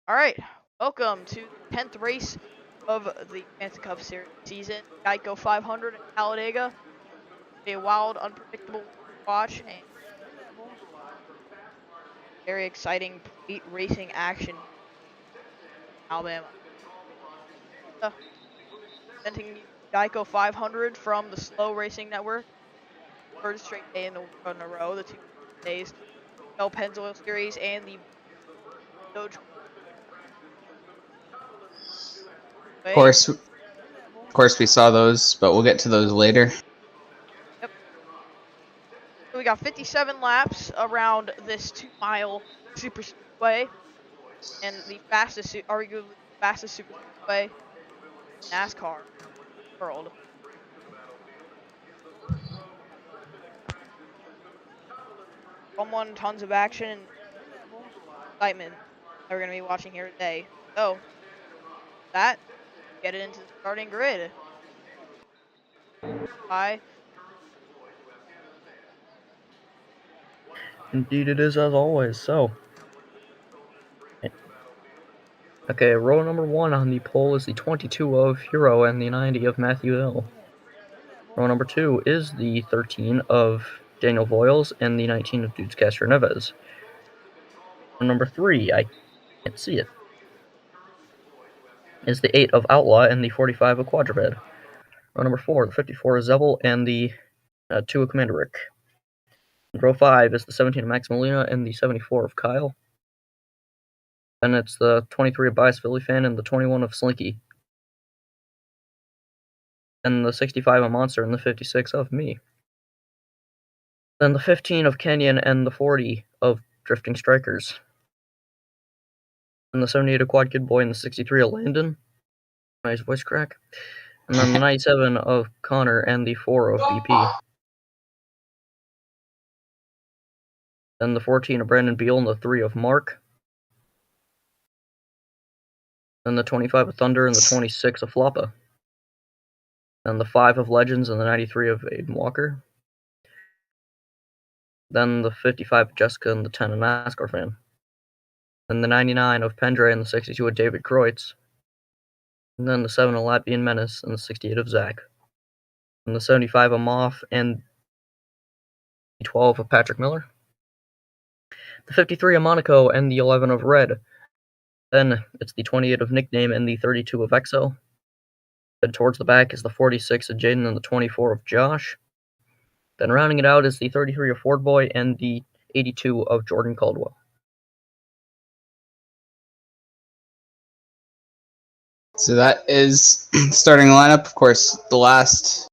All right, welcome to the 10th race of the NASCAR Cup Series season. Geico 500 in Talladega. A wild, unpredictable watch and very exciting racing action in Alabama. Presenting Geico 500 from the Slow Racing Network. Third straight day in a row, the 2 days. No Pennzoil Series and the Doge. Of course, we saw those, but we'll get to those later. Yep. So we got 57 laps around this 2-mile superspeedway, and the fastest, arguably fastest superspeedway in NASCAR world. Tons of action and excitement that we're going to be watching here today. So, get it into the starting grid. Hi. Indeed it is, as always. So, okay, row number 1 on the pole is the 22 of Hero and the 90 of Matthew Hill. Row number 2 is the 13 of Daniel Voiles and the 19 of Dudes Castro Neves. Row number 3, I can't see it, is the 8 of Outlaw and the 45 of Quadruped. Row number 4, the 54 of Zebel and the 2 of Commander Rick. Row 5 is the 17 of Max Molina and the 74 of Kyle. Then it's the 23 of Bias Philly Fan and the 21 of Slinky. Then the 65 of Monster and the 56 of me. Then the 15 of Kenyon and the 40 of Drifting Strikers. And the 78 of Quad Kid Boy and the 63 of Landon. Nice voice crack. And then the 97 of Connor and the 4 of BP. Then the 14 of Brandon Beal and the 3 of Mark. Then the 25 of Thunder and the 26 of Floppa. Then the 5 of Legends and the 93 of Aiden Walker. Then the 55 of Jessica and the 10 of NASCAR Fan. Then the 99 of Pendre and the 62 of David Kreutz. And then the 7 of Latvian Menace and the 68 of Zach. And the 75 of Moff and the 12 of Patrick Miller. The 53 of Monaco and the 11 of Red. Then it's the 28 of Nickname and the 32 of Exo. Then towards the back is the 46 of Jaden and the 24 of Josh. Then rounding it out is the 33 of Ford Boy and the 82 of Jordan Caldwell. So that is starting lineup. Of course, the last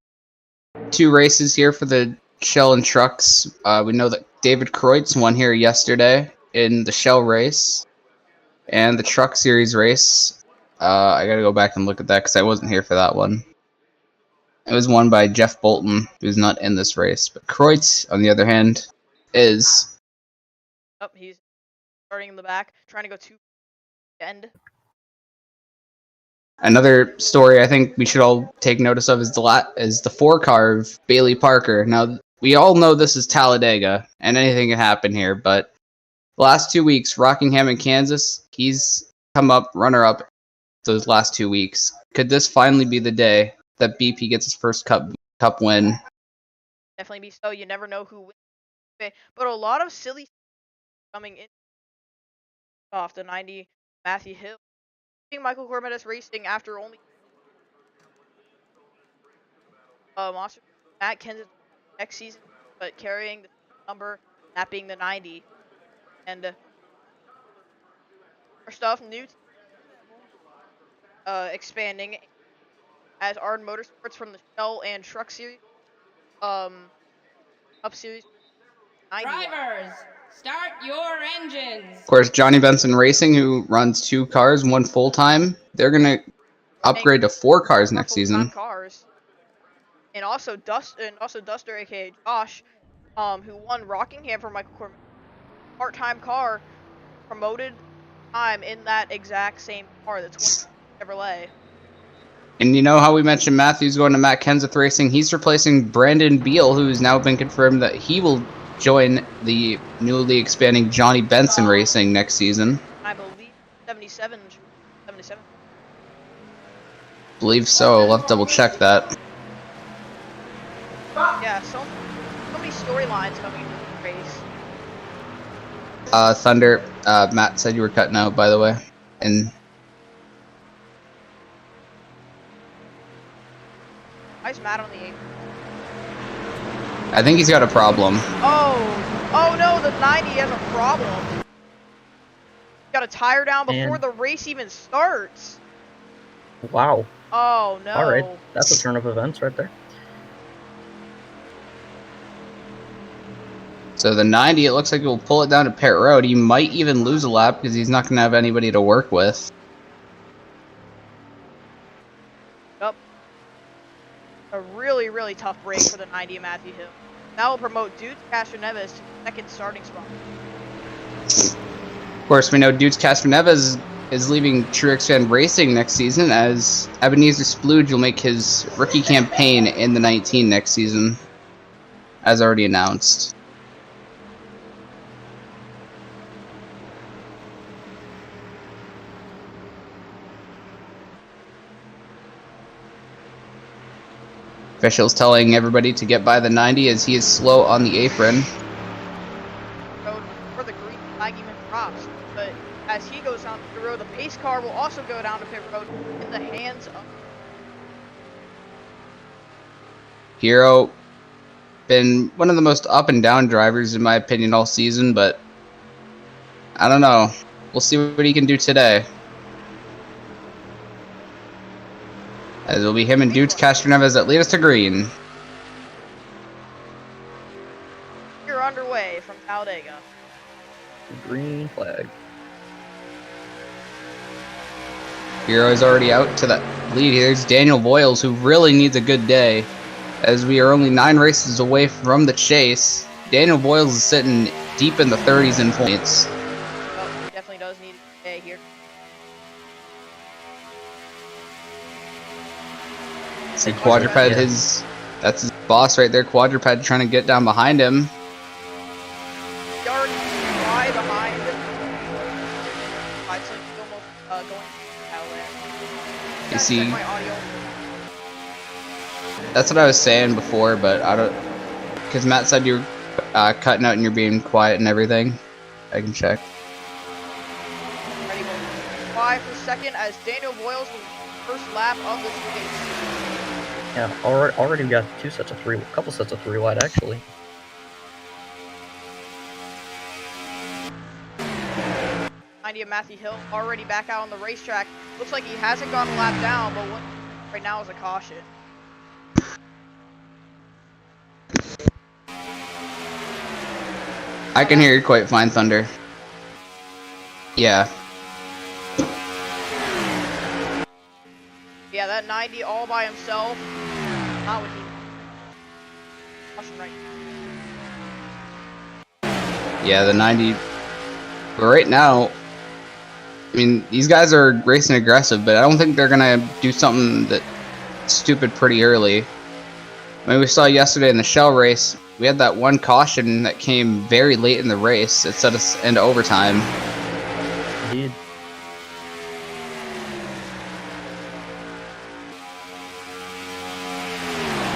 2 races here for the Shell and Trucks. We know that David Kreutz won here yesterday in the Shell race and the Truck Series race. I gotta go back and look at that because I wasn't here for that one. It was won by Jeff Bolton, who's not in this race. But Kreutz, on the other hand, is... Oh, he's starting in the back, trying to go to the end. Another story I think we should all take notice of is the 4-car of Bailey Parker. Now, we all know this is Talladega, and anything can happen here, but the last 2 weeks, Rockingham and Kansas, he's come up, runner-up those last 2 weeks. Could this finally be the day that BP gets his first cup win? Definitely be so. You never know who wins. But a lot of silly coming in off the 90 Matthew Hill. Michael Cormedes racing after only Monster Matt Kenseth next season, but carrying the number, that being the 90. And our stuff new expanding as Arden Motorsports from the Shell and Truck Series Cup Series 91. Drivers, start your engines. Of course, Johnny Benson Racing, who runs 2 cars, 1 full-time, they're going to upgrade to 4 cars next season. Cars. And also Duster, aka Josh, who won Rockingham for Michael Cormier. Part-time car, promoted time in that exact same car, the 20 Chevrolet. And you know how we mentioned Matthew's going to Matt Kenseth Racing? He's replacing Brandon Beal, who's now been confirmed that he will join the newly expanding Johnny Benson Racing next season. I believe 7 77. 77. Believe so. I'll have to double check that. Yeah, so many storylines coming into the race. Thunder, Matt said you were cutting out, by the way. And Why is Matt on the 8? I think he's got a problem. Oh no, the 90 has a problem. Got a tire down before the race even starts. Wow. Oh no. All right, that's a turn of events right there. So the 90, it looks like he'll pull it down to pit road. He might even lose a lap because he's not going to have anybody to work with. Yep. A really, really tough break for the 90 of Matthew Hill. That will promote Dudes Castroneves to the second starting spot. Of course, we know Dudes Castroneves is leaving NASCAR Racing next season, as Ebenezer Splooge will make his rookie campaign in the 19 next season, as already announced. Officials telling everybody to get by the 90 as he is slow on the apron. Road for the green flag even drops, but as he goes down the road, the pace car will also go down to pit road in the hands of Hero, been one of the most up and down drivers in my opinion all season, but I don't know. We'll see what he can do today. As it'll be him and Dudes Castroneves that lead us to green. You're underway from Talladega. Green flag. Hero is already out to the lead. Here's Daniel Voiles, who really needs a good day, as we are only 9 races away from the chase. Daniel Voiles is sitting deep in the 30s in points. Oh, he definitely does need a day here. See Quadruped, that's his boss right there. Quadruped trying to get down behind him. Yard fly behind. I'd say almost going out there. You see, My audio. that's what I was saying before, but I don't, because Matt said you're cutting out and you're being quiet and everything. I can check. Ready, 5 for second as Daniel Voiles wins first lap of this race. Yeah, already we got couple sets of 3 wide actually. Of Matthew Hill already back out on the racetrack. Looks like he hasn't gone a lap down, but what right now is a caution. I can hear you quite fine, Thunder. Yeah. Yeah, that 90 all by himself. Not what he. Caution right now. Yeah, the 90. But right now, I mean, these guys are racing aggressive, but I don't think they're gonna do something that stupid pretty early. I mean, we saw yesterday in the shell race, we had that one caution that came very late in the race. It set us into overtime. Indeed.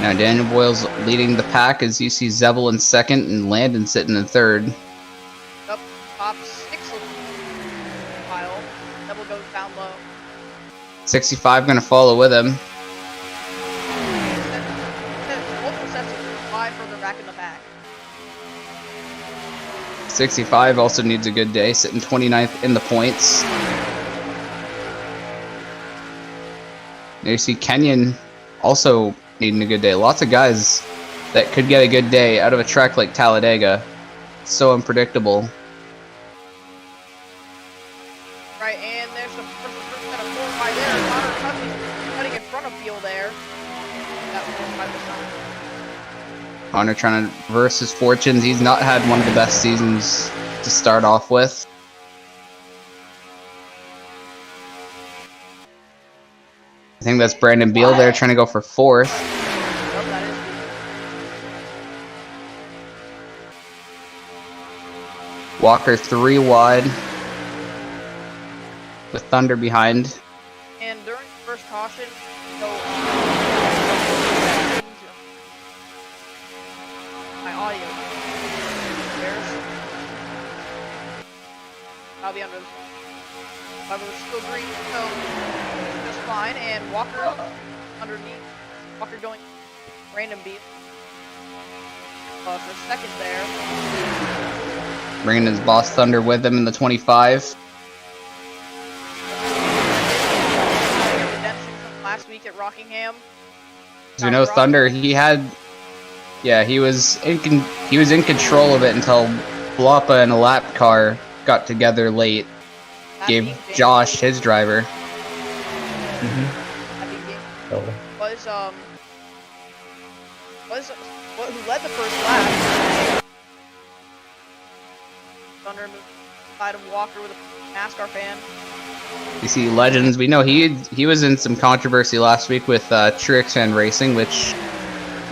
Now Daniel Voiles leading the pack as you see Zevel in second and Landon sitting in third. Up top 6 pile. Double goes down low. 65 gonna follow with him. Multiple sets of 5 further back in the back. 65 also needs a good day, sitting 29th in the points. There you see Kenyon also needing a good day. Lots of guys that could get a good day out of a track like Talladega. It's so unpredictable. Right, and there's the first set of 4 by there. Connor cutting in front of Field there. That 4 by was not. Connor trying to reverse his fortunes. He's not had one of the best seasons to start off with. I think that's Brandon Beal there trying to go for 4th. Walker 3 wide. with Thunder behind. And during the first caution, so my audio. I'll be under the however, it's still green, so just fine. And Walker underneath. Walker going random beat for second there. Bringing his boss Thunder with him in the 25. Redemption from last week at Rockingham. As we know, Thunder, he was in control of it until Bloppa and a lap car got together late. That Gave being Josh his driver. That being who led the first lap. Thunder moved side of Walker with a NASCAR fan. You see Legends, we know he was in some controversy last week with Trixan Racing, which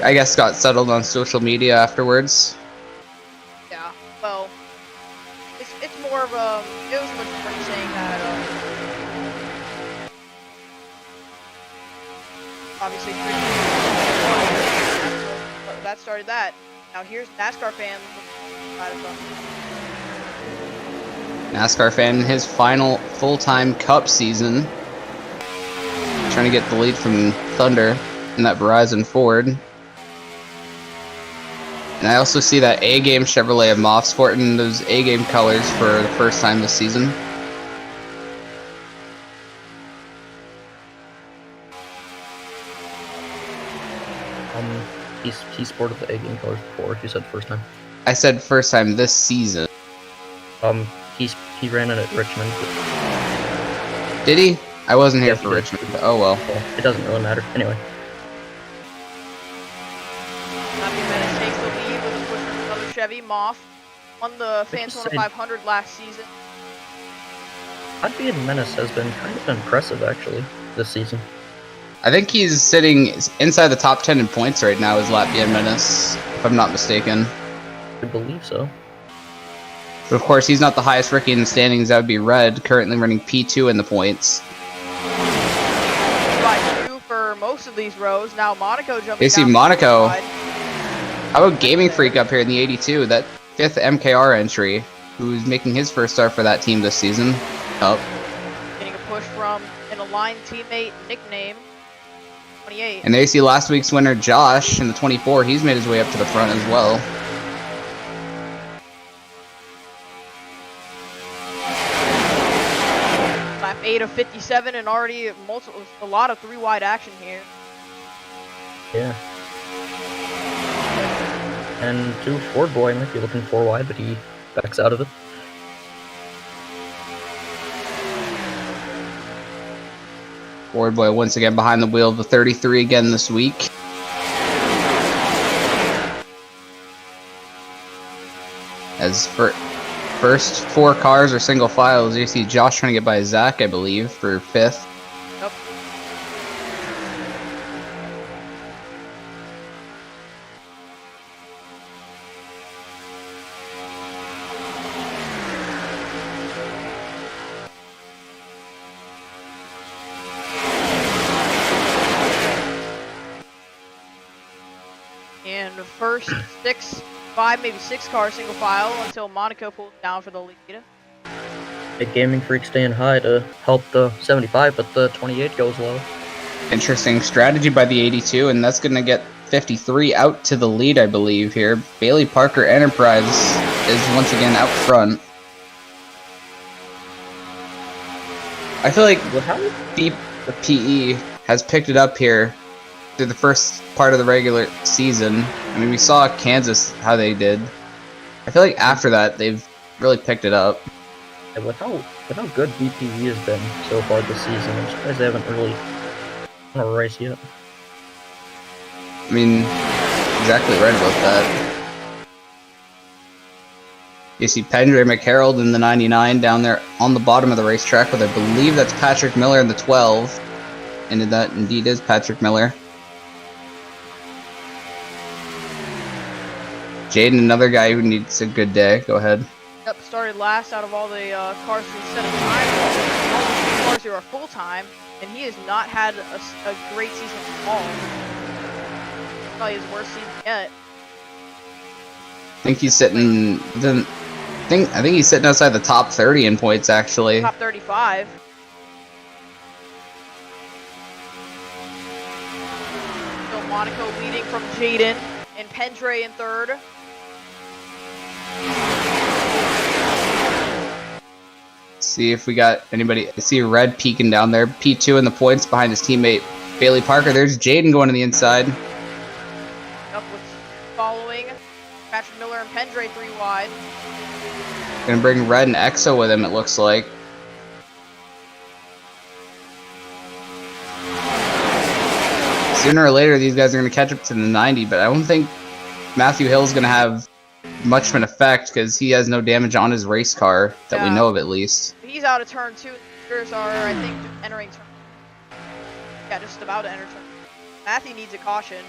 I guess got settled on social media afterwards. Yeah, well, it's more of a, it was a majority saying that, obviously that started that. Now here's NASCAR fans side of them. NASCAR fan in his final full-time Cup season. Trying to get the lead from Thunder in that Verizon Ford. And I also see that A-Game Chevrolet of Moff sporting those A-Game colors for the first time this season. He sported the A-Game colors before. You said first time. I said first time this season. He ran it at Richmond. Did he? I wasn't here Yeah, for Richmond. Oh well. It doesn't really matter. Anyway. Menace takes the lead with a push from another Chevy. Moff won the Fantona 500 last season. Latvian Menace has been kind of impressive actually this season. I think he's sitting inside the top 10 in points right now as Latvian Menace, if I'm not mistaken. I believe so. But of course, he's not the highest rookie in the standings. That would be Red, currently running P2 in the points. By 2 for most of these rows. Now Monaco jumping You see down Monaco. the side. How about Gaming Freak up here in the 82, that 5th MKR entry, who's making his first start for that team this season? Up. Getting a push from an aligned teammate, nickname 28. And there you see last week's winner, Josh, in the 24. He's made his way up to the front as well. Lap 8 of 57 and already a lot of 3-wide action here. Yeah. And 2 Ford boy might be looking 4 wide, but he backs out of it. Ford Boy once again behind the wheel of the 33 again this week. As for first 4 cars are single files, you see Josh trying to get by Zach, I believe, for 5th. Nope. And the first 5, maybe 6 cars single file until Monaco pulls down for the lead. The Gaming Freak staying high to help the 75, but the 28 goes low. Interesting strategy by the 82, and that's going to get 53 out to the lead, I believe, here. Bailey Parker Enterprise is once again out front. I feel like the PE has picked it up here through the first part of the regular season. I mean, we saw Kansas, how they did. I feel like after that, they've really picked it up. And with how good BPE has been so far this season, I'm surprised they haven't really won a race yet. I mean, exactly right about that. You see Pendray McHarrold in the 99 down there on the bottom of the racetrack with, I believe that's Patrick Miller in the 12. And that indeed is Patrick Miller. Jaden, another guy who needs a good day. Go ahead. Yep, started last out of all the cars to set a time. cars here are full time, and he has not had a great season at all. Probably his worst season yet. I think he's sitting. I think he's sitting outside the top 30 in points actually. Top 35. So Monaco leading from Jaden and Pendre in third. See if we got anybody. I see Red peeking down there. P2 in the points behind his teammate Bailey Parker. There's Jaden going to the inside. Up with following Patrick Miller and Pendre 3 wide. Gonna bring Red and Exo with him, it looks like. Sooner or later, these guys are gonna catch up to the 90, but I don't think Matthew Hill's gonna have much of an effect because he has no damage on his race car that we know of, at least. He's out of turn 2. The leaders are, I think, entering turn. Yeah, just about to enter turn. Matthew needs a caution.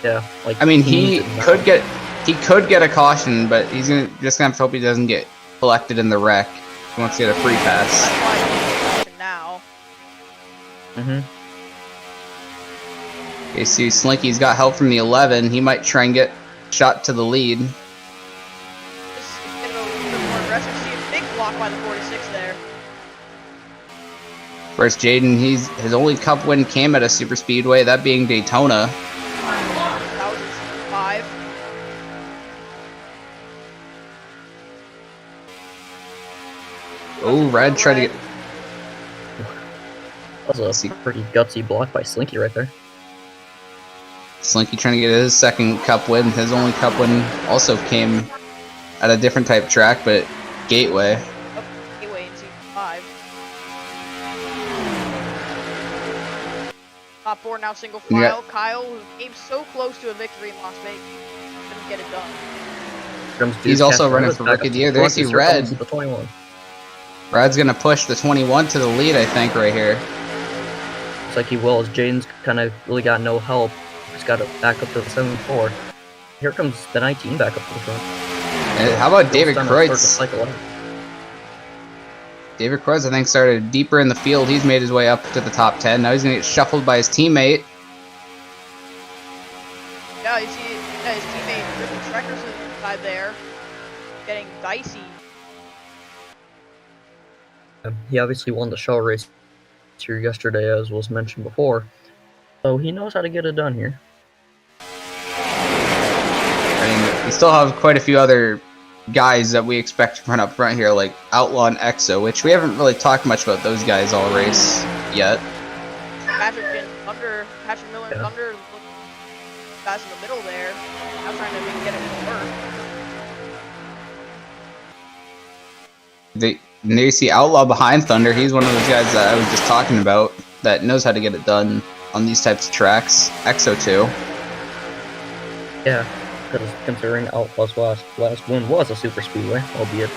Yeah, like I mean, he could get a caution, but he's just gonna have to hope he doesn't get collected in the wreck. He wants to get a free pass. That's why he needs a caution now. Okay, see, Slinky's got help from the 11. He might try and get shot to the lead. Just get a little bit more aggressive. See a big block by the 46 there. Whereas Jaden, his only cup win came at a super speedway, that being Daytona. 2005. Oh, Red tried to get. That was a pretty gutsy block by Slinky right there. Slinky trying to get his second cup win. His only cup win also came at a different type track, but Gateway. Oh, Gateway in Season 5. Top 4 now single file. Yeah. Kyle, who came so close to a victory in Las Vegas, couldn't get it done. He's also running for Rookie of the Year. There you see Red. The 21. Red's gonna push the 21 to the lead, I think, right here. Looks like he will, as Jaden's kind of really got no help. He's got it back up to the 7-4. Here comes the 19 back up to the front. And how about David Kreutz? Cycle David Kreutz, I think, started deeper in the field. He's made his way up to the top 10. Now he's gonna get shuffled by his teammate. Yeah, you see his teammate Griffin Treckerson inside there, getting dicey. He obviously won the shell race here yesterday, as was mentioned before. So he knows how to get it done here. I mean, we still have quite a few other guys that we expect to run up front here, like Outlaw and Exo, which we haven't really talked much about those guys all race yet. Patrick Miller and Thunder look guys in the middle there. Now trying to get it to work. And there you see Outlaw behind Thunder. He's one of those guys that I was just talking about that knows how to get it done on these types of tracks. Exo too. Yeah, because considering Outlaw's last win was a super speedway, albeit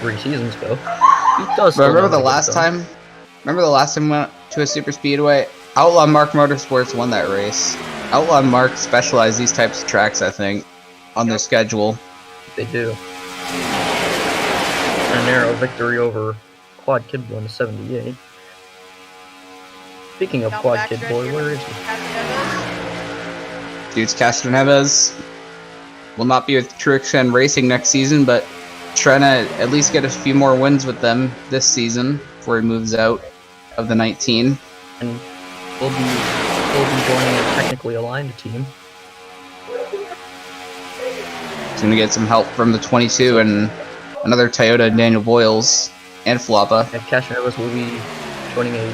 3 seasons ago. He does. But remember the last time? Remember the last time we went to a super speedway? Outlaw Mark Motorsports won that race. Outlaw and Mark specialize these types of tracks, I think, on their schedule. They do. A narrow victory over Quad Kid Boy in 78. Speaking of Quad Kid Boy, where is he? Dudes Castroneves will not be with NXT Racing next season, but trying to at least get a few more wins with them this season before he moves out of the 19. And we'll be joining a technically aligned team. He's going to get some help from the 22 and another Toyota, Daniel Boyles, and Floppa. And Castroneves will be joining a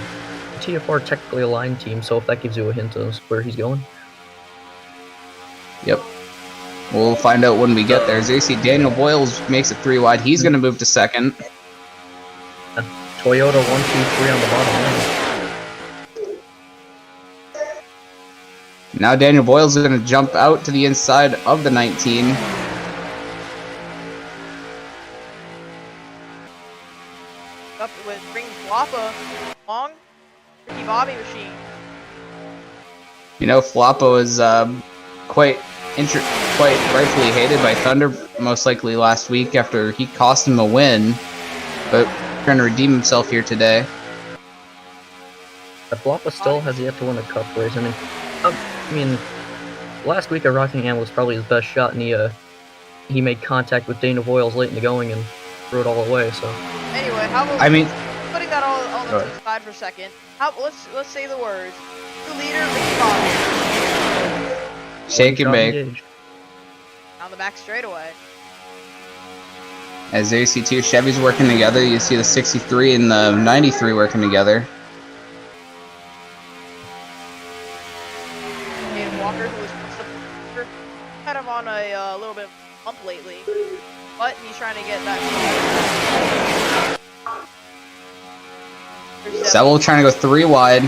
TFR technically aligned team, so if that gives you a hint as where he's going. Yep. We'll find out when we get there. As you see, Daniel Boyles makes it 3 wide. He's going to move to second. Toyota 1, 2, 3 on the bottom line. Now Daniel Boyles is going to jump out to the inside of the 19. Up with bringing Floppa along. Ricky Bobby machine. You know, Floppa is quite rightfully hated by Thunder, most likely last week after he cost him a win. But trying to redeem himself here today. Floppa still has yet to win a cup race. I mean, last week at Rockingham was probably his best shot, and he made contact with Dana Voiles late in the going and threw it all away. So Anyway, how about putting that all to the side for a second? Let's say the words. The leader, shake and bake. On the back straightaway. As there you see two Chevys working together, you see the 63 and the 93 working together. And Walker, who was kind of on a little bit of a bump lately, but he's trying to get that. Zevel trying to go 3 wide.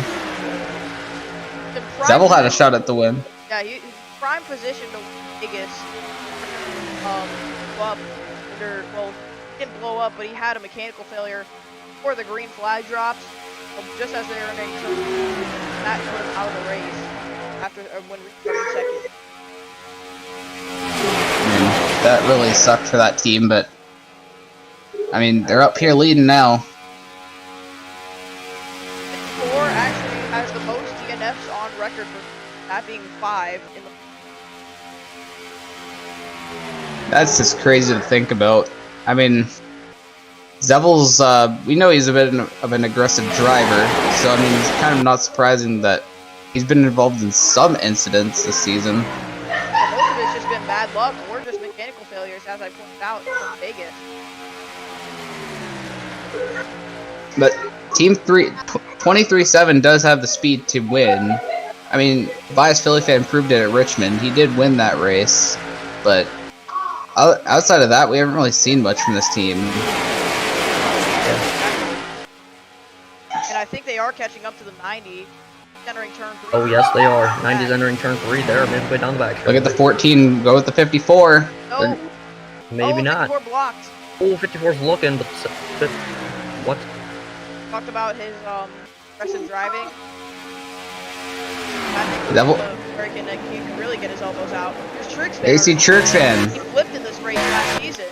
Zevel had a shot at the win. Yeah, he's prime position to Vegas. Blow up well, he didn't blow up, but he had a mechanical failure before the green flag drops. Just as they were entering turn, that put him out of the race after when restarting second. I mean, that really sucked for that team, but I mean, they're up here leading now. 4 actually has the most DNFs on record, for that being 5 in the. That's just crazy to think about. I mean, Zevel's, we know he's a bit of an aggressive driver, so I mean, it's kind of not surprising that he's been involved in some incidents this season. Most of it's just been bad luck or just mechanical failures, as I pointed out from Vegas. But Team 23-7 does have the speed to win. I mean, Bias Philly fan proved it at Richmond. He did win that race, but outside of that, we haven't really seen much from this team. And I think they are catching up to the 90, entering turn 3. Oh yes, they are. 90's entering turn 3. They're midway down the back. Look at the 14 go with the 54. No. Maybe not. 54 blocked. Oh, 54's looking, but what? Talked about his aggressive driving. I think where he can really get his elbows out. Here's Trix fan. AC Trix fan. He flipped in this race last season.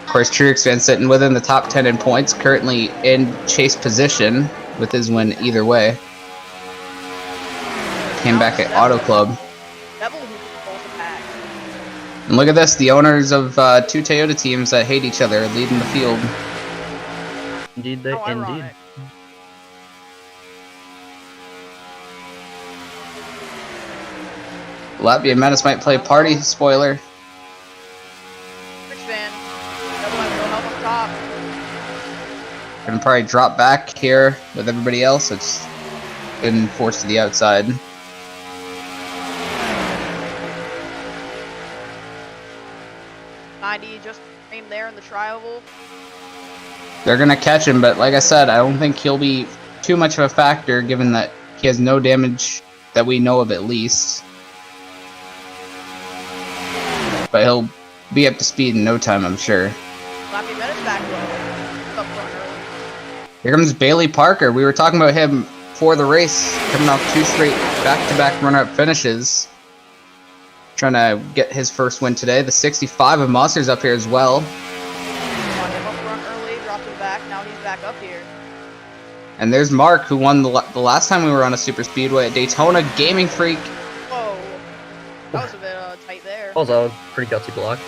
Of course, Trix fan sitting within the top 10 in points, currently in chase position with his win either way. Came back at Auto Club. And look at this, the owners of 2 Toyota teams that hate each other leading the field. Indeed, indeed. Latvian Menace might play party, spoiler. Gonna probably drop back here with everybody else. It's been forced to the outside. Just came there in the tri-oval. They're gonna catch him, but like I said, I don't think he'll be too much of a factor given that he has no damage that we know of at least. But he'll be up to speed in no time, I'm sure. Here comes Bailey Parker. We were talking about him for the race, coming off 2 straight back-to-back runner-up finishes. Trying to get his first win today. The 65 of Monsters up here as well. And there's Mark, who won the last time we were on a super speedway at Daytona. Gaming Freak. Whoa, that was a bit tight there. That was a pretty gutsy block.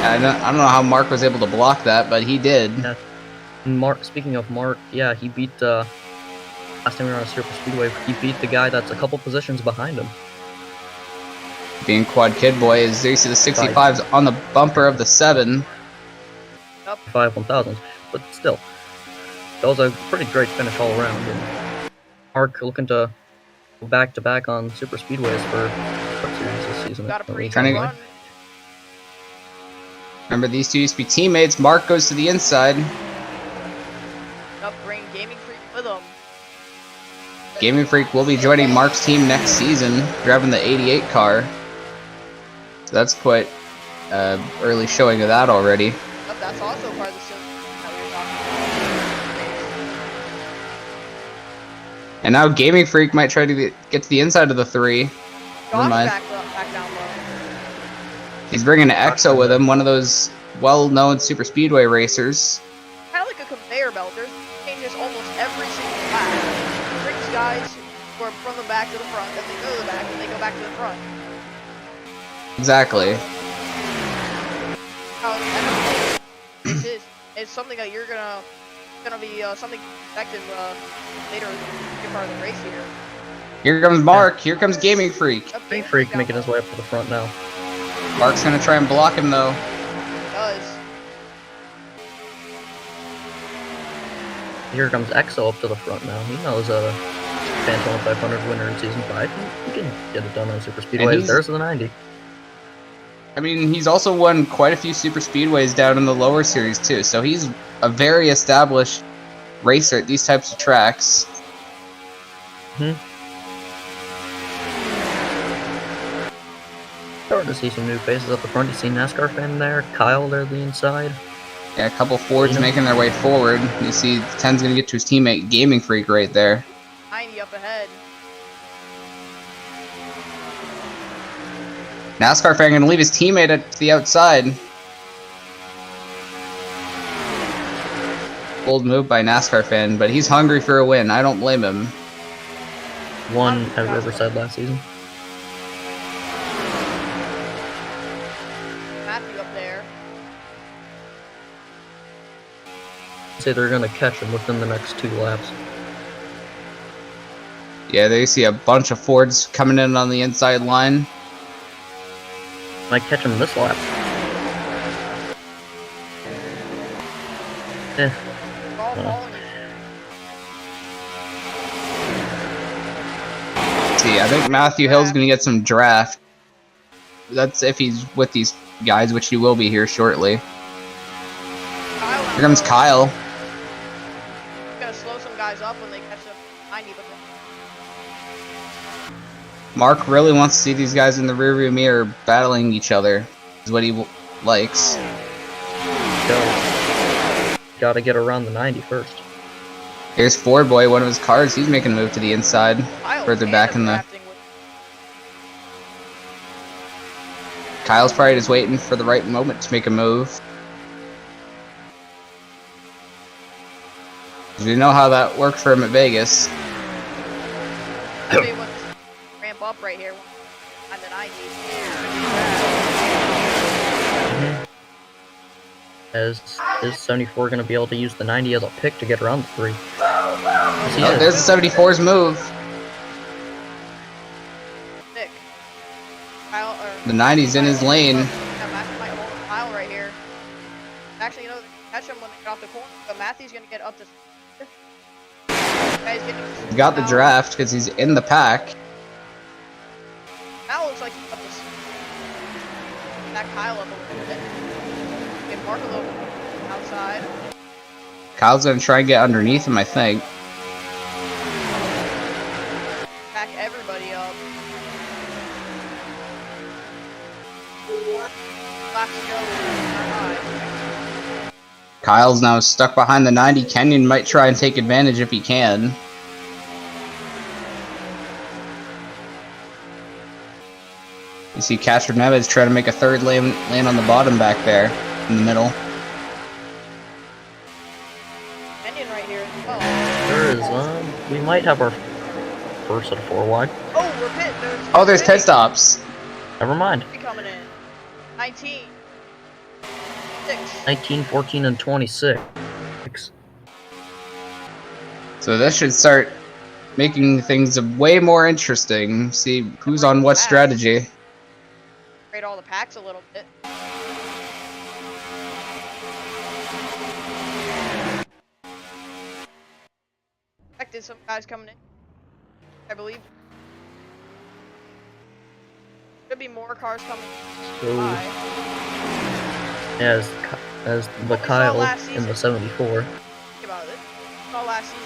I don't know how Mark was able to block that, but he did. Yeah. Mark. Speaking of Mark, yeah, he beat last time we were on a super speedway. He beat the guy that's a couple positions behind him. Being Quad Kid Boy, is there you see the 65's on the bumper of the 7. Yep. 5/1000s, but still, that was a pretty great finish all around. And Mark looking to go back-to-back on super speedways for Cup Series this season. Got a pretty good run. Remember, these two used to be teammates. Mark goes to the inside. Up, bring Gaming Freak with him. Gaming Freak will be joining Mark's team next season, driving the 88 car. So that's quite early showing of that already. But that's also part of the sim that we were talking about. And now Gaming Freak might try to get to the inside of the 3. Josh back down low. He's bringing an EXO with him, one of those well-known super speedway racers. Kind of like a conveyor belt. There's changes almost every single lap. It brings guys who are from the back to the front, then they go to the back, and they go back to the front. Exactly. It's something that you're gonna be something effective later in the part of the race here. Here comes Mark. Here comes Gaming Freak. Gaming Freak making his way up to the front now. Mark's gonna try and block him though. He does. Here comes EXO up to the front now. He knows Phantom 500 winner in Season 5. He can get it done on Super Speedway. There's the 90. I mean, he's also won quite a few super speedways down in the lower series too, so he's a very established racer at these types of tracks. Starting to see some new faces up the front. You see NASCAR fan there, Kyle there the inside. Yeah, a couple Fords making their way forward. You see 10's gonna get to his teammate Gaming Freak right there. 90 up ahead. NASCAR fan gonna leave his teammate at the outside. Bold move by NASCAR fan, but he's hungry for a win. I don't blame him. Won at Riverside last season. Matthew up there. Say they're gonna catch him within the next 2 laps. Yeah, there you see a bunch of Fords coming in on the inside line. Might catch him this lap. See, I think Matthew Hill's gonna get some draft. That's if he's with these guys, which he will be here shortly. Here comes Kyle. Gonna slow some guys up when they catch up 90, but Mark really wants to see these guys in the rearview mirror battling each other. Is what he likes. Gotta get around the 90 first. Here's Ford Boy, one of his cars. He's making a move to the inside, further back in the. Kyle's probably just waiting for the right moment to make a move. We know how that worked for him at Vegas. Ramp up right here on the 90. Is 74 going to be able to use the 90 as a pick to get around the 3? Oh, there's the 74's move. Nick. The 90's in his lane. Yeah, Matthew might hold a pile right here. Actually, you know, catch him when they get off the corner, but Matthew's going to get up to... He got the draft because he's in the pack. Now it looks like he's up to back Kyle up a little bit. Get Mark a little outside. Kyle's gonna try and get underneath him, I think. Back everybody up. Laps to go. Kyle's now stuck behind the 90. Kenyon might try and take advantage if he can. You see Castro Neves trying to make a third lane on the bottom back there in the middle. Kenyon right here as well. There is, we might have our first at a 4 wide. Oh, we're pit. There's pit stops. Never mind. Coming in. 19. 6. 19, 14, and 26. So this should start making things way more interesting. See who's on what strategy. Trade all the packs a little bit. Expected some guys coming in, I believe. Could be more cars coming So, by. as the Kyle in the 74. Think about it. Saw last season.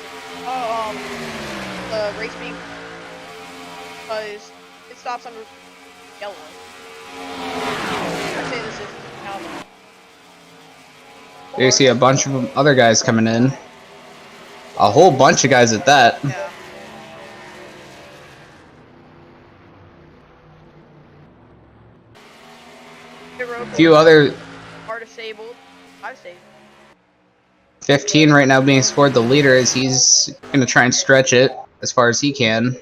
The race being because it stops on yellow. I'd say this is now. There you see a bunch of other guys coming in. A whole bunch of guys at that. Yeah. A few other car disabled. I disabled. 15 right now being scored the leader as he's going to try and stretch it as far as he can.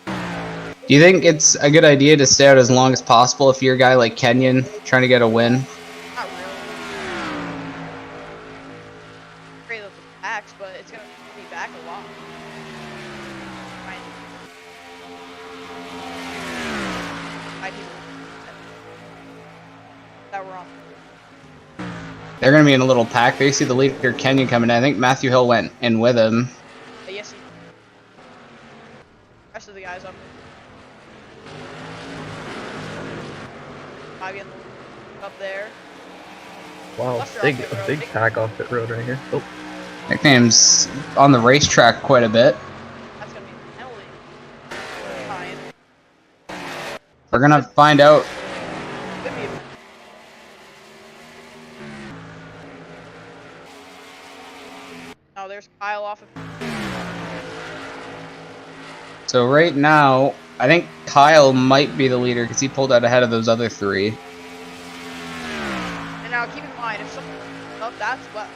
Do you think it's a good idea to stay out as long as possible if you're a guy like Kenyon trying to get a win? Not really. Great with the packs, but it's gonna be back a lot. That we're on. They're going to be in a little pack. There you see the leader Kenyon coming in. I think Matthew Hill went in with him. But yes, the rest of the guys up. Up there. Wow, a big pack off pit road right here. Oh. Nickname's on the racetrack quite a bit. That's gonna be a penalty. Fine. We're gonna find out. Could be. Oh, there's Kyle off of. So right now, I think Kyle might be the leader because he pulled out ahead of those other three. And now keep in mind, if something up, that's what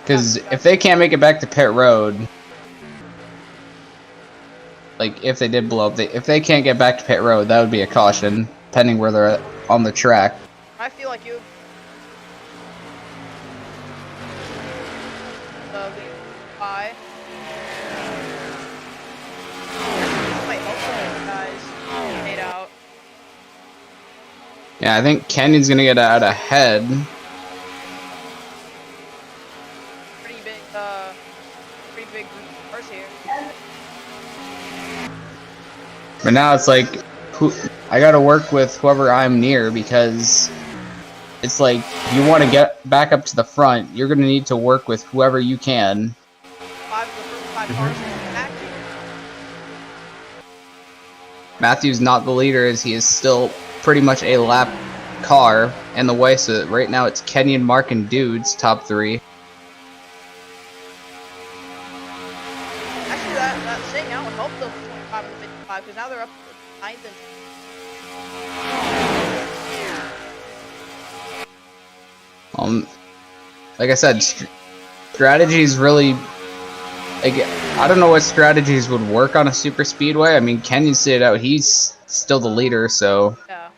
Because if they can't make it back to pit road, like if they did blow up, if they can't get back to pit road, that would be a caution, depending where they're at on the track. I feel like you. Bye. Might help those guys made out. Yeah, I think Kenyon's gonna get out ahead. Pretty big group of cars here. But now it's like, I gotta work with whoever I'm near because it's like, you want to get back up to the front, you're gonna need to work with whoever you can. Five cars in the back here. Matthew's not the leader as he is still pretty much a lap car in the way, so right now it's Kenyon, Mark, and Dudes top three. Actually, that staying out would help them 25 and 55 because now they're up to 9th and. Like I said, strategies really. Like, I don't know what strategies would work on a super speedway. I mean, Kenyon stayed out; he's still the leader, so. Yeah.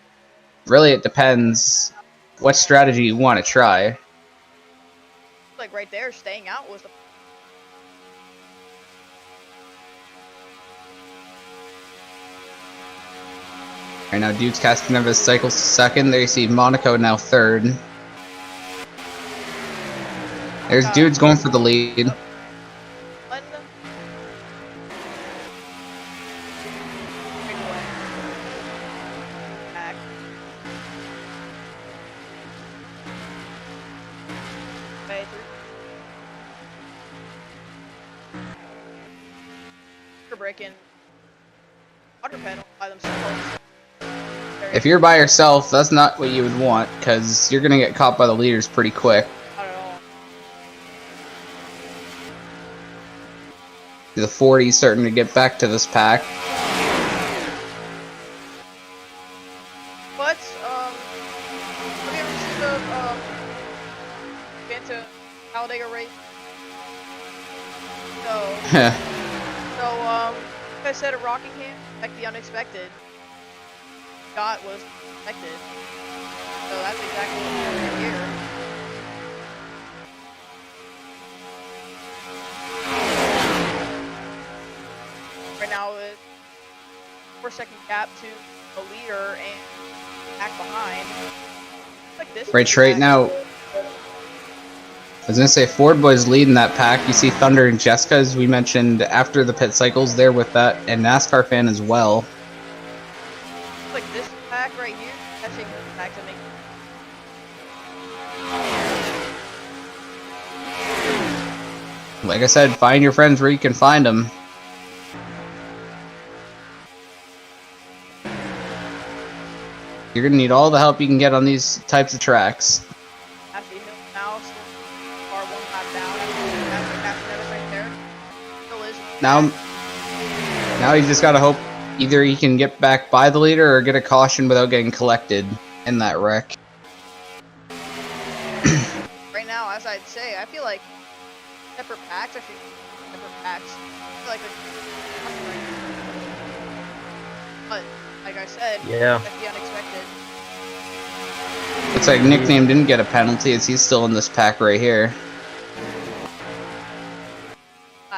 Really, it depends what strategy you want to try. Like right there, staying out was the. Right now, Dude's casting over his cycles to second. There you see Monaco now third. There's Dude's going for the lead. Breaking water pedal by themselves. If you're by yourself, that's not what you would want, because you're going to get caught by the leaders pretty quick. Not at all. The 40's starting to get back to this pack. But, have you ever seen the, been to Talladega Racing? So, like I said at Rockingham, like the unexpected. Scott was expected. So that's exactly what we're doing here. Right now it's 4-second gap to a leader and back behind. Like this. Right now. I was going to say, Ford Boy's leading that pack. You see Thunder and Jessica, as we mentioned, after the pit cycles, they're with that, and NASCAR Fan as well. Like this pack right here, that's a good pack to make. Like I said, find your friends where you can find them. You're going to need all the help you can get on these types of tracks. Now he's just got to hope either he can get back by the leader or get a caution without getting collected in that wreck. Right now, as I'd say, I feel like separate packs. I feel like but like I said, Yeah. that'd be unexpected. Looks like Nickname didn't get a penalty as he's still in this pack right here.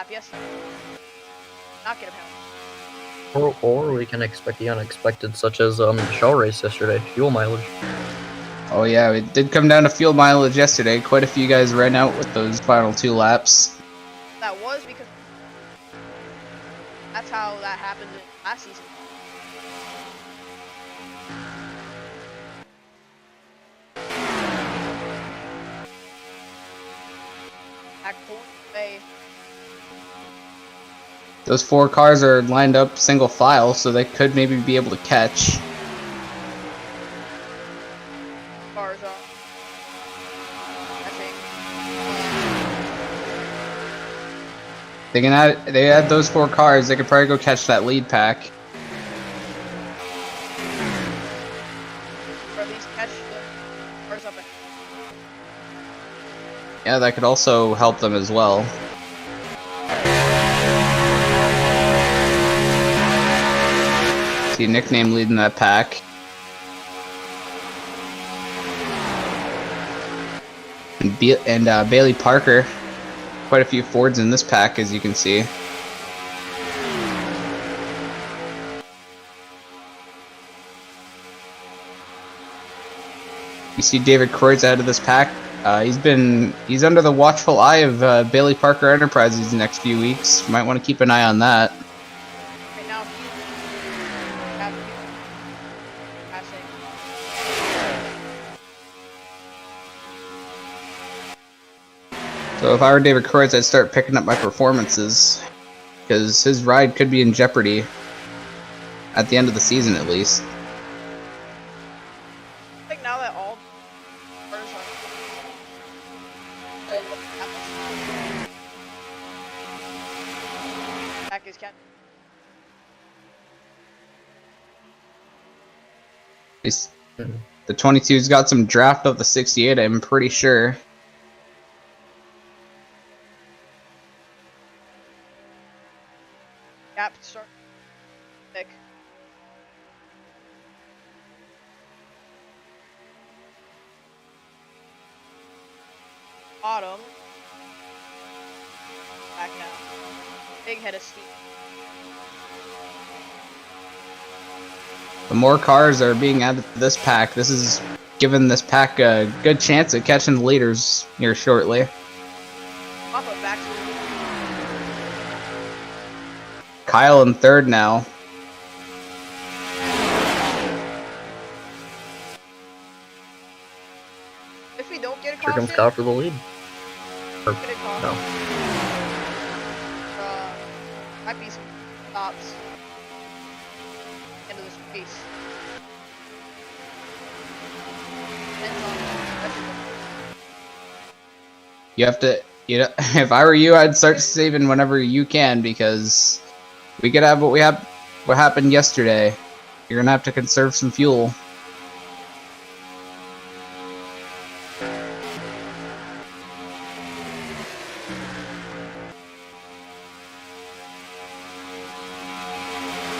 Yes. Not get a penalty. Or we can expect the unexpected, such as the shell race yesterday, fuel mileage. Oh yeah, it did come down to fuel mileage yesterday. Quite a few guys ran out with those final 2 laps. That was because that's how that happened in last season. Back way. Those 4 cars are lined up single file, so they could maybe be able to catch. Cars up. I think. They add those 4 cars, they could probably go catch that lead pack. Or at least catch the cars up. Yeah, that could also help them as well. See Nickname leading that pack. And Bailey Parker. Quite a few Fords in this pack, as you can see. You see David Kreutz out of this pack. He's under the watchful eye of Bailey Parker Enterprises the next few weeks. Might want to keep an eye on that. Right now, passing. So if I were David Kreutz, I'd start picking up my performances, because his ride could be in jeopardy at the end of the season, at least. I think now that all cars are back is kept. The 22's got some draft of the 68, I'm pretty sure. Gap start thick. Bottom. Back now. Big head of steam. The more cars are being added to this pack, this is giving this pack a good chance at catching the leaders here shortly. Off of back. Kyle in 3rd now. If we don't get a Here caution, comes Kyle for the lead. Or, get a caution. no. Might be some stops. End of this race. You have to, if I were you, I'd start saving whenever you can, because we could have what happened yesterday. You're gonna have to conserve some fuel.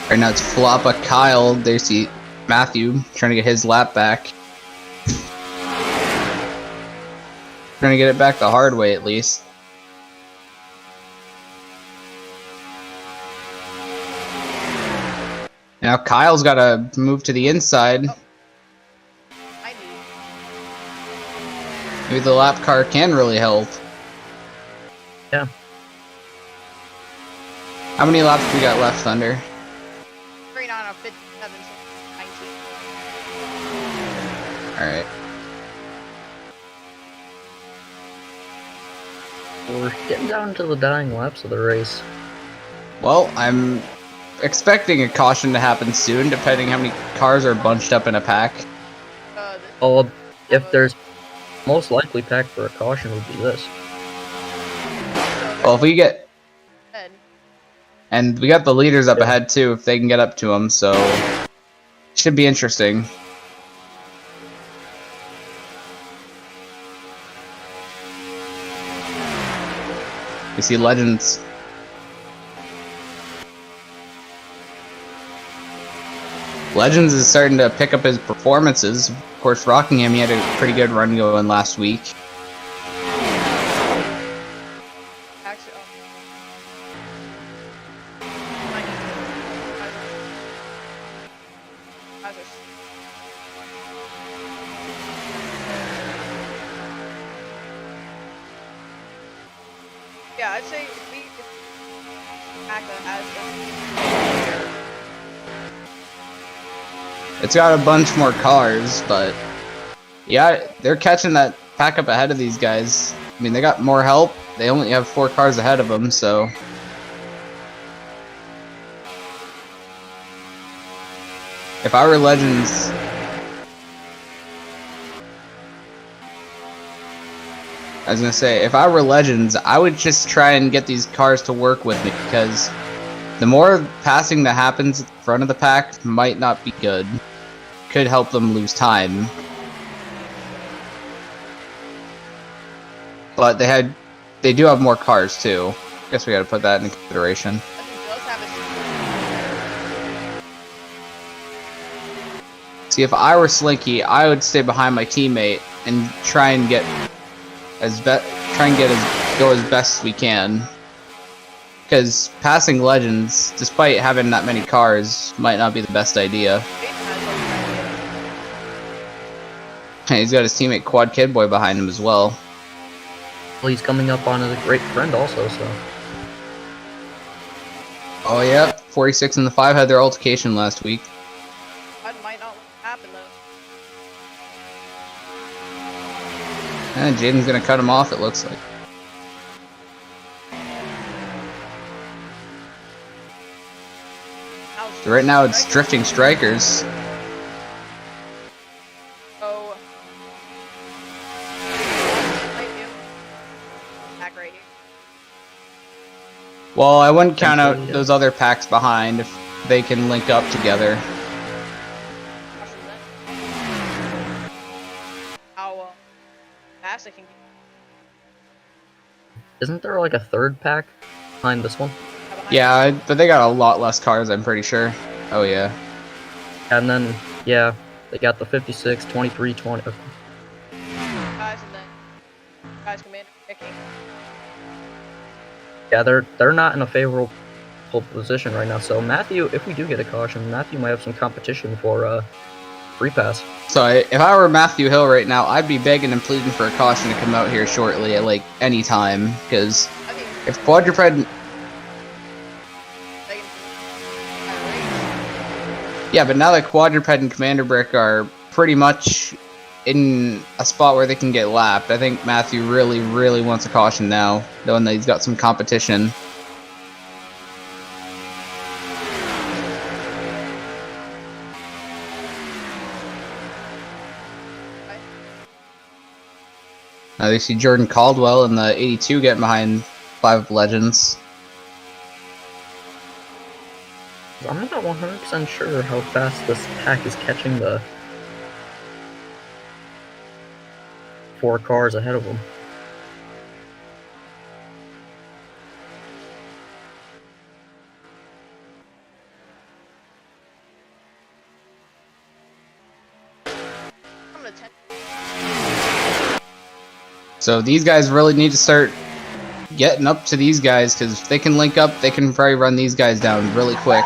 Right now it's Floppa, Kyle, there's Matthew trying to get his lap back. Trying to get it back the hard way at least. Now Kyle's got to move to the inside. Maybe the lap car can really help. Yeah. How many laps we got left, Thunder? 39 of 57, 19. Alright. We're getting down to the dying laps of the race. Well, I'm expecting a caution to happen soon, depending how many cars are bunched up in a pack. Oh, if there's most likely pack for a caution would be this. Well, if we get... And we got the leaders up Yeah. ahead too, if they can get up to them, so should be interesting. You see Legends. Legends is starting to pick up his performances. Of course, Rockingham, he had a pretty good run going last week. Actually, yeah, I'd say if we act as It's got a bunch more cars, but yeah, they're catching that pack up ahead of these guys. I mean, they got more help. They only have 4 cars ahead of them, so if I were Legends, I was gonna say, if I were Legends, I would just try and get these cars to work with me, because the more passing that happens at the front of the pack might not be good. Could help them lose time. But they do have more cars too. Guess we gotta put that into consideration. See, if I were Slinky, I would stay behind my teammate and try and go as best as we can. Because passing Legends, despite having that many cars, might not be the best idea. He's got his teammate Quad Kid Boy behind him as well. Well, he's coming up on a great friend also, so. Oh yeah, 46 and the 5 had their altercation last week. that might not happen though. And Jaden's gonna cut him off, it looks like. So right now it's drifting strikers. Oh. Back right here. Well, I wouldn't count out those other packs behind if they can link up together. How fast I can get Isn't there like a third pack behind this one? behind. Yeah, but they got a lot less cars, I'm pretty sure. Oh yeah. And then, yeah, they got the 56, 23, 20. Guys, and then guys come in picking. Yeah, they're not in a favorable position right now. So Matthew, if we do get a caution, Matthew might have some competition for free pass. So if I were Matthew Hill right now, I'd be begging and pleading for a caution to come out here shortly at like any time, because I mean, if Quadruped, they can yeah, but now that Quadruped and Commander Brick are pretty much in a spot where they can get lapped, I think Matthew really wants a caution now, knowing that he's got some competition. Now they see Jordan Caldwell in the 82 getting behind 5 Legends. I'm not 100% sure how fast this pack is catching the 4 cars ahead of them. come to 10. So these guys really need to start getting up to these guys, because if they can link up, they can probably run these guys down really quick.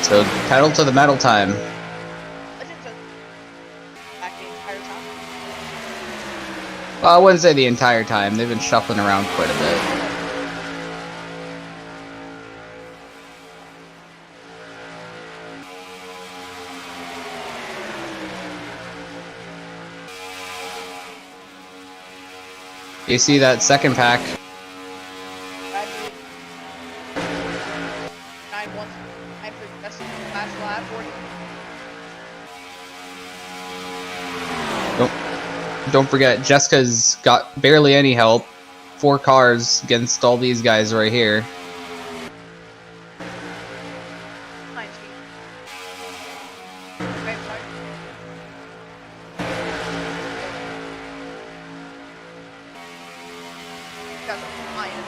So pedal to the metal time. Legends are back the entire time. Well, I wouldn't say the entire time. They've been shuffling around quite a bit. You see that second pack? Gradually. 9-1. Time for best last lap. 40. Don't forget, Jessica's got barely any help. 4 cars against all these guys right here. Nice. Wait, what? You guys are flying.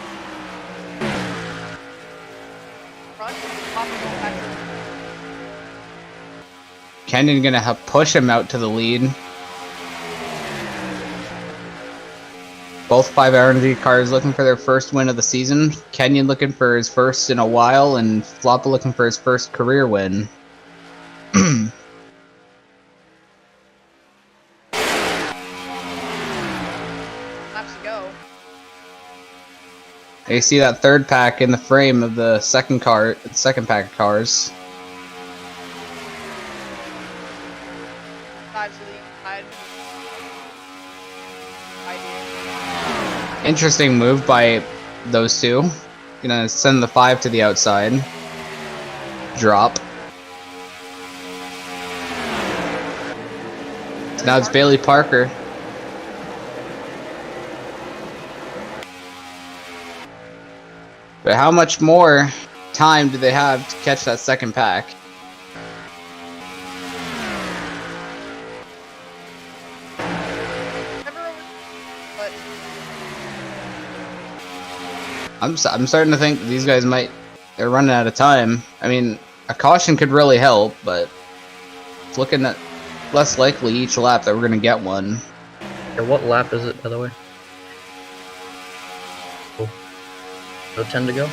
Front, top, and go back. Kenyon gonna help push him out to the lead. Both 5 cars looking for their first win of the season. Kenyon looking for his first in a while, and Floppa looking for his first career win. Laps to go. You see that third pack in the frame of the second pack of cars. Sides to the side. Interesting move by those two. Gonna send the 5 to the outside. Drop. So now it's Bailey Parker. But how much more time do they have to catch that second pack? But I'm starting to think these guys they're running out of time. I mean, a caution could really help, but it's looking at less likely each lap that we're gonna get one. Yeah, what lap is it, by the way? Cool. So 10 to go? you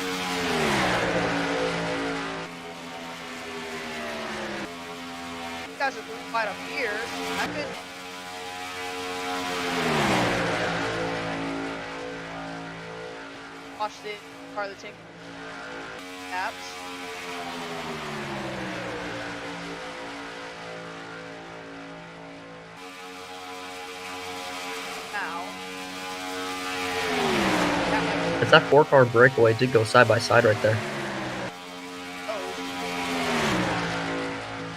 guys are right up here. I could. Watch the car that take laps. Now. If that 4-car breakaway did go side by side right there, Oh,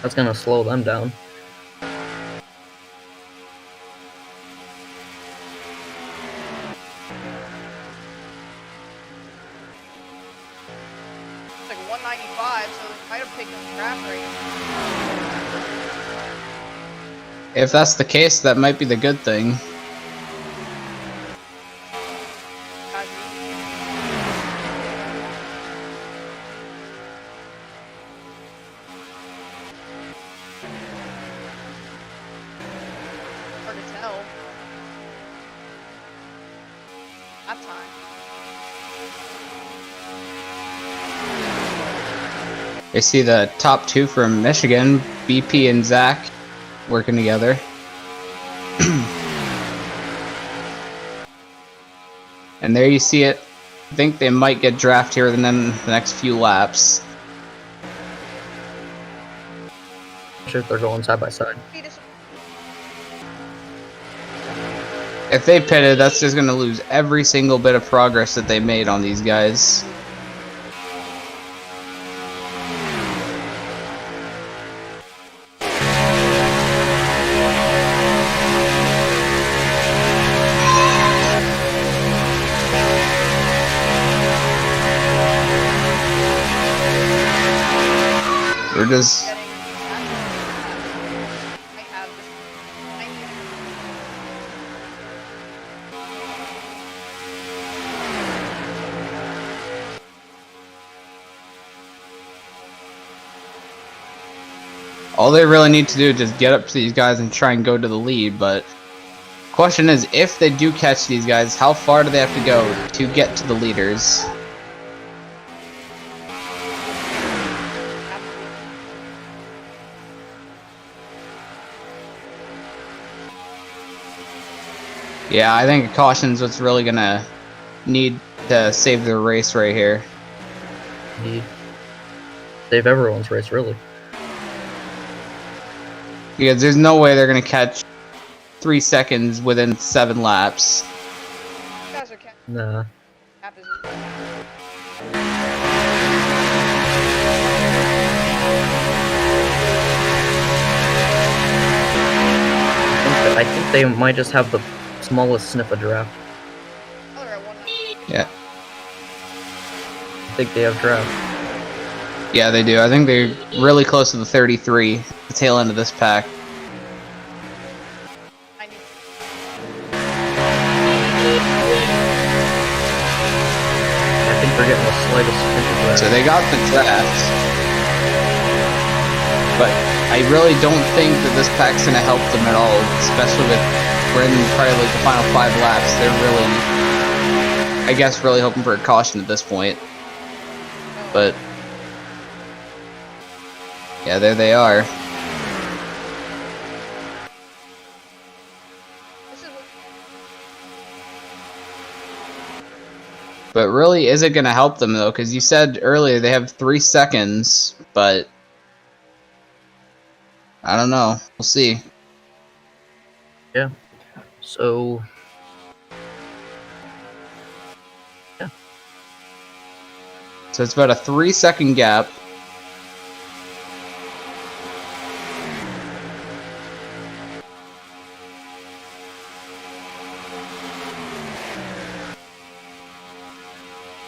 that's gonna slow them down. it's like 195, so they might have picked up draft rate. If that's the case, that might be the good thing. Hard to tell. That time. I see the top 2 from Michigan, BP and Zach, working together. And there you see it. I think they might get draft here within the next few laps. Sure, if they're going side by side. If they pitted, that's just going to lose every single bit of progress that they made on these guys. We're just... Getting I have this. all they really need to do is just get up to these guys and try and go to the lead, but question is, if they do catch these guys, how far do they have to go to get to the leaders? Yeah, I think caution's what's really gonna need to save their race right here. Indeed. Save everyone's race, really. Because there's no way they're gonna catch 3 seconds within 7 laps. You guys are catching Nah. cap is I think they might just have the smallest sniff of draft. oh, they're at 190. Yeah. I think they have draft. Yeah, they do. I think they're really close to the 33, the tail end of this pack. I need I think they're getting the slightest hint of that. So they got the draft. But I really don't think that this pack's going to help them at all, especially with we're in probably like the final 5 laps. They're really, I guess, really hoping for a caution at this point. But yeah, there they are. this is what But really, is it going to help them though? Because you said earlier they have 3 seconds, but I don't know. We'll see. Yeah. So. Yeah. So it's about a 3-second gap.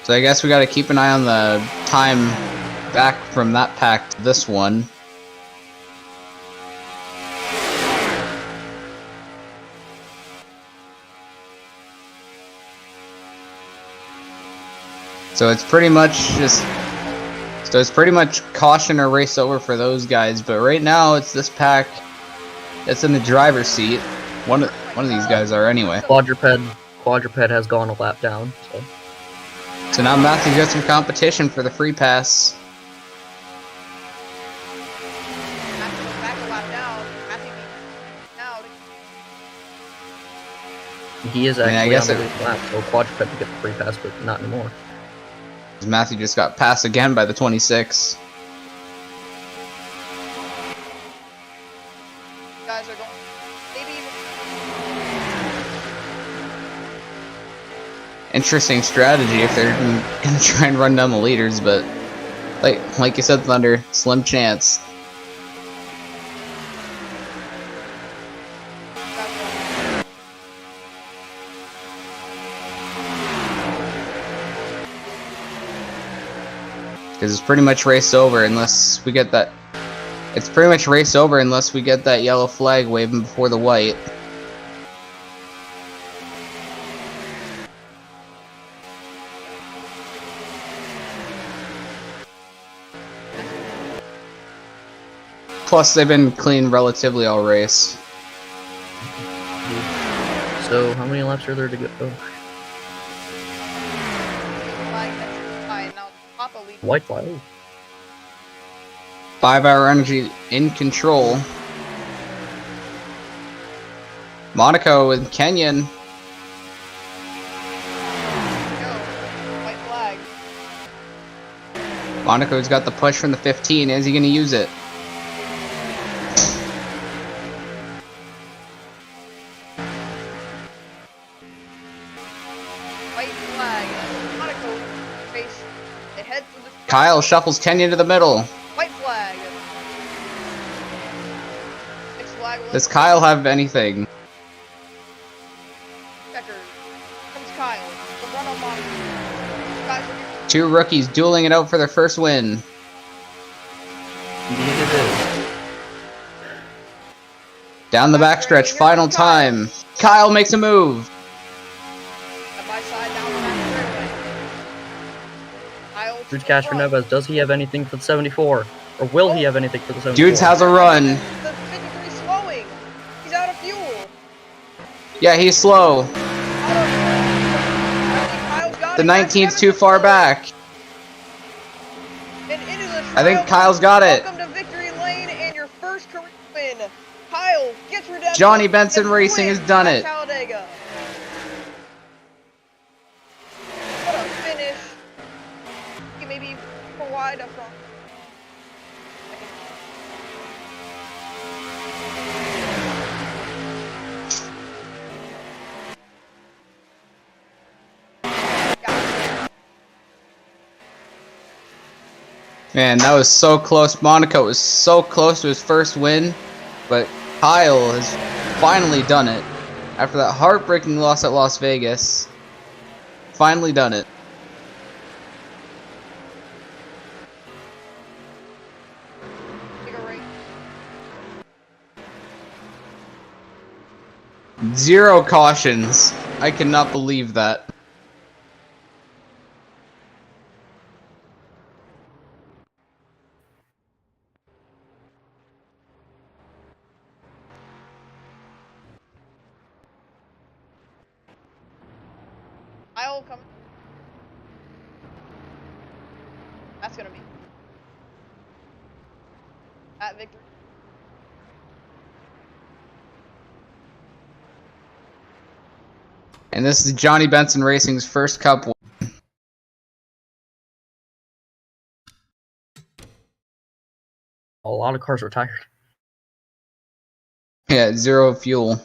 So I guess we got to keep an eye on the time back from that pack to this one. So it's pretty much caution or race over for those guys. But right now it's this pack that's in the driver's seat. One of these guys are anyway. Quadruped has gone a lap down. So now Matthew's got some competition for the free pass. Matthew goes back a lap down. Matthew beats now. He is I mean, I actually guess on the lead lap, so Quadruped to get the free pass, but not anymore. Matthew just got passed again by the 26. Guys are going. Maybe even. Interesting strategy if they're gonna try and run down the leaders, but like you said, Thunder, slim chance. Because it's pretty much race over unless we get that. It's pretty much race over unless we get that yellow flag waving before the white. Plus, they've been clean relatively all race. So, how many laps are there to go? Now Papa leads. White flag. 5-hour energy in control. Monaco and Kenyon. Go. White flag. Monaco's got the push from the 15. Is he going to use it? White flag. Monaco race. They head for the. Kyle shuffles Kenyon to the middle. White flag. Next flag. Does Kyle have anything? Checkers. Comes Kyle. The run on Monaco. Guys are. 2 rookies dueling it out for their first win. Indeed it is. Down the backstretch, final time. Kyle makes a move. Side by side down the back straightaway. Kyle. Dude, Casper Neves, does he have anything for the 74? Or will he have anything for the 74? Dudes has a run. The 53 slowing. He's out of fuel. Yeah, he's slow. Out of fuel. Kyle's got The it. 19's too far back. And it is a I think triumph. Kyle's got it. Welcome to victory lane and your first career win. Kyle gets redemption. Johnny Benson Gets the Racing win has done at it. Talladega. What a finish. Maybe for wide up front. Man, that was so close. Monaco was so close to his first win, but Kyle has finally done it after that heartbreaking loss at Las Vegas. Finally done it. Take a rate. 0 cautions. I cannot believe that. I'll come. That's gonna be at victory. And this is Johnny Benson Racing's first Cup win. A lot of cars retired. Yeah, 0 fuel.